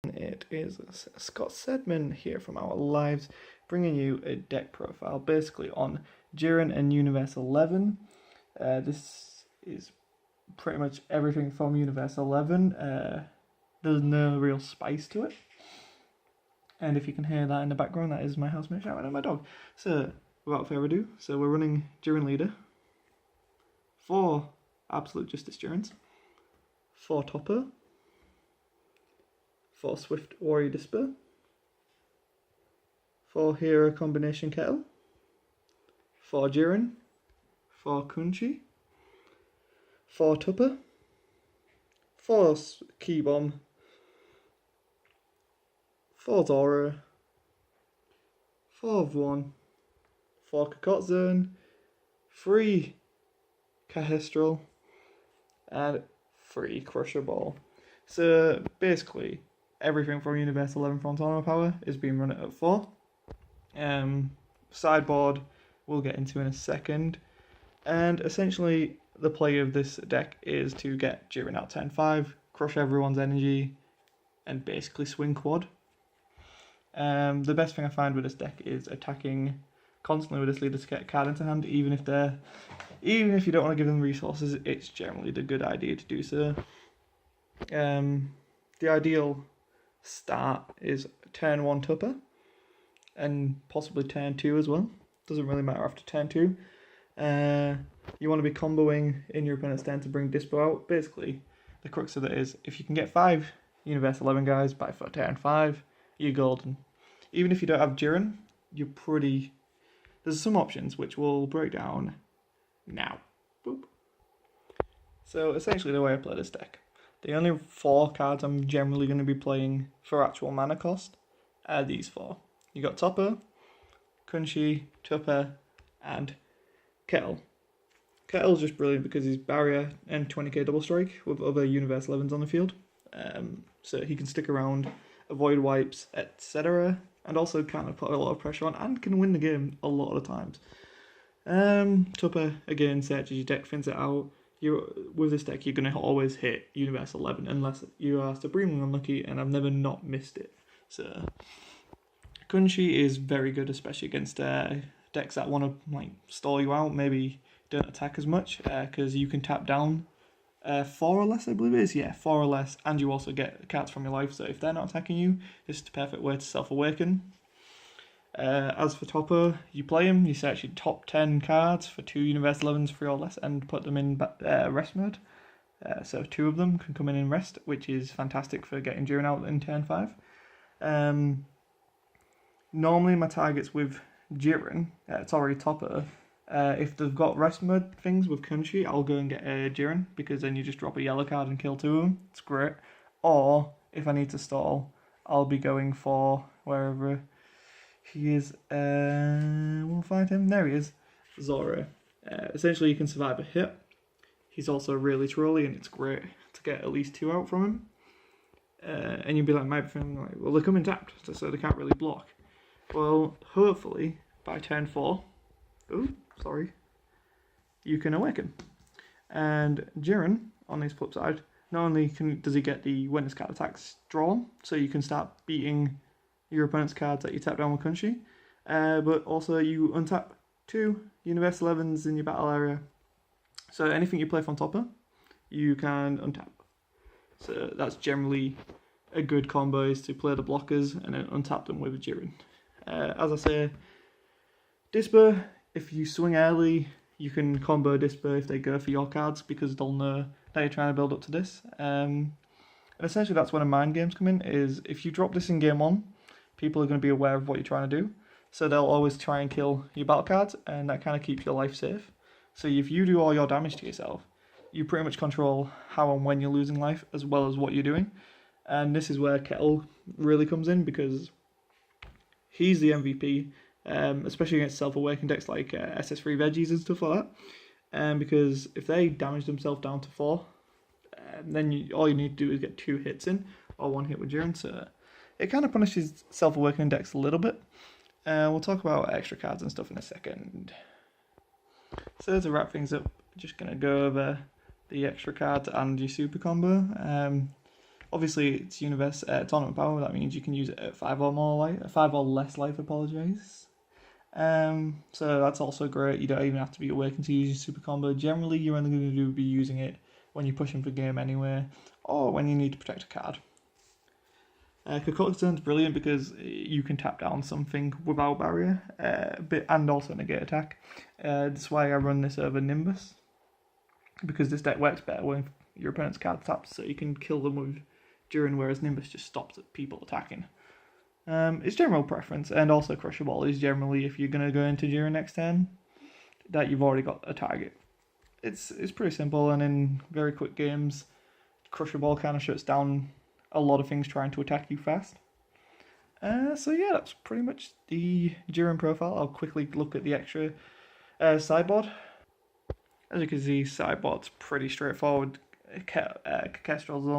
It is Scott Sedman here from our lives, bringing you a deck profile basically on Jiren and Universe 11. This is pretty much everything from Universe 11. There's no real spice to it. And if you can hear that in the background, that is my housemate shouting at my dog. So, without further ado, we're running Jiren Leader, 4 Absolute Justice Jirens, 4 Topper, 4 Swift Warrior Disper, 4 Hero Combination Kettle, 4 Jiren, 4 Kunchi, 4 Tupper, 4 Key Bomb, 4 Zora, 4 Vaughn, 4 Cocotte Zone, 3 Cahestral, and 3 Crusher Ball. So basically, everything from Universe 11 Frontal Power is being run at 4. Sideboard we'll get into in a second. And essentially, the play of this deck is to get Jiren out 10-5, crush everyone's energy, and basically swing quad. The best thing I find with this deck is attacking constantly with this leader to get a card into hand, even if you don't want to give them resources, it's generally the good idea to do so. The ideal start is turn 1 Tupper, and possibly turn 2 as well. Doesn't really matter after turn 2. You want to be comboing in your opponent's turn to bring Dispo out. Basically, the crux of it is, if you can get 5 Universe 11 guys by turn 5, you're golden. Even if you don't have Jiren, you're pretty... There's some options which we'll break down now. Boop. So essentially the way I play this deck, the only 4 cards I'm generally going to be playing for actual mana cost are these 4. You got Topper, Kunchi, Tupper, and Kettle. Kettle's just brilliant because he's barrier and 20k double strike with other Universe 11s on the field. So he can stick around, avoid wipes, etc. And also kind of put a lot of pressure on and can win the game a lot of the times. Tupper, again, searches your deck, thins it out. With this deck, you're going to always hit Universe 11 unless you are supremely unlucky, and I've never not missed it. So, Kunchi is very good, especially against decks that want to stall you out, maybe don't attack as much, because you can tap down 4 or less, I believe it is. Yeah, 4 or less, and you also get cards from your life, so if they're not attacking you, it's the perfect way to self-awaken. As for Topper, you play him, you search your top 10 cards for 2 Universe 11s, 3 or less, and put them in rest mode. So 2 of them can come in rest, which is fantastic for getting Jiren out in turn 5. Normally my targets with Jiren, it's already Topper. If they've got rest mode things with Kunchi, I'll go and get a Jiren, because then you just drop a yellow card and kill 2 of them. It's great. Or, if I need to stall, I'll be going for wherever he is. We'll find him. There he is. Zora. Essentially, you can survive a hit. He's also really trolly, and it's great to get at least 2 out from him. And you'd be like, well, they're coming tapped, so they can't really block. Well, hopefully, by turn 4... Oh, sorry. You can awaken. And Jiren, on his flip side, not only does he get the witness card attacks drawn, so you can start beating your opponent's cards that you tap down with Kunchi, but also you untap 2 Universe 11s in your battle area. So anything you play from Topper, you can untap. So that's generally a good combo, is to play the blockers and then untap them with a Jiren. As I say, Disper, if you swing early, you can combo Disper if they go for your cards, because they'll know that you're trying to build up to this. And essentially that's when a mind games come in, is if you drop this in game 1, people are going to be aware of what you're trying to do. So they'll always try and kill your battle cards, and that kind of keeps your life safe. So if you do all your damage to yourself, you pretty much control how and when you're losing life, as well as what you're doing. And this is where Kettle really comes in, because he's the MVP, especially against self-awakened decks like SS3 Veggies and stuff like that. Because if they damage themselves down to 4, then all you need to do is get 2 hits in, or 1 hit with Jiren. So it kind of punishes self-awakening decks a little bit. We'll talk about extra cards and stuff in a second. So to wrap things up, just going to go over the extra cards and your super combo. Obviously, it's universe tournament power. That means you can use it at 5 or more life, 5 or less life. Apologise. So that's also great. You don't even have to be awakened to use your super combo. Generally, you're only going to be using it when you're pushing for game anyway, or when you need to protect a card. Cocoon's brilliant because you can tap down something without barrier, and also negate attack. That's why I run this over Nimbus, because this deck works better when your opponent's card taps, so you can kill them with Jiren, whereas Nimbus just stops at people attacking. It's general preference, and also Crusher Ball is generally, if you're going to go into Jiren next turn, that you've already got a target. It's pretty simple, and in very quick games, Crusher Ball kind of shuts down a lot of things trying to attack you fast. So yeah, that's pretty much the Jiren profile. I'll quickly look at the extra sideboard. As you can see, sideboard's pretty straightforward. Casserole,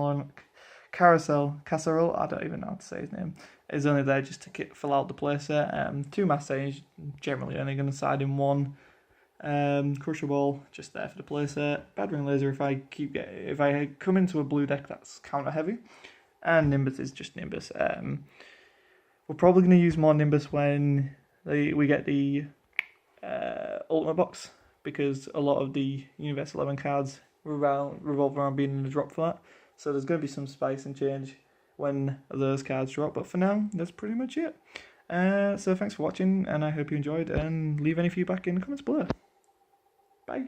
I don't even know how to say his name, is only there just to fill out the playset. 2 Mass Sage, generally only going to side in 1. Crusher Ball, just there for the playset. Battering Laser if I come into a blue deck that's counter heavy. And Nimbus is just Nimbus. We're probably going to use more Nimbus when we get the Ultimate Box, because a lot of the Universe 11 cards revolve around being in the drop for that. So there's going to be some spice and change when those cards drop. But for now, that's pretty much it. So thanks for watching, and I hope you enjoyed, and leave any feedback in the comments below. Bye.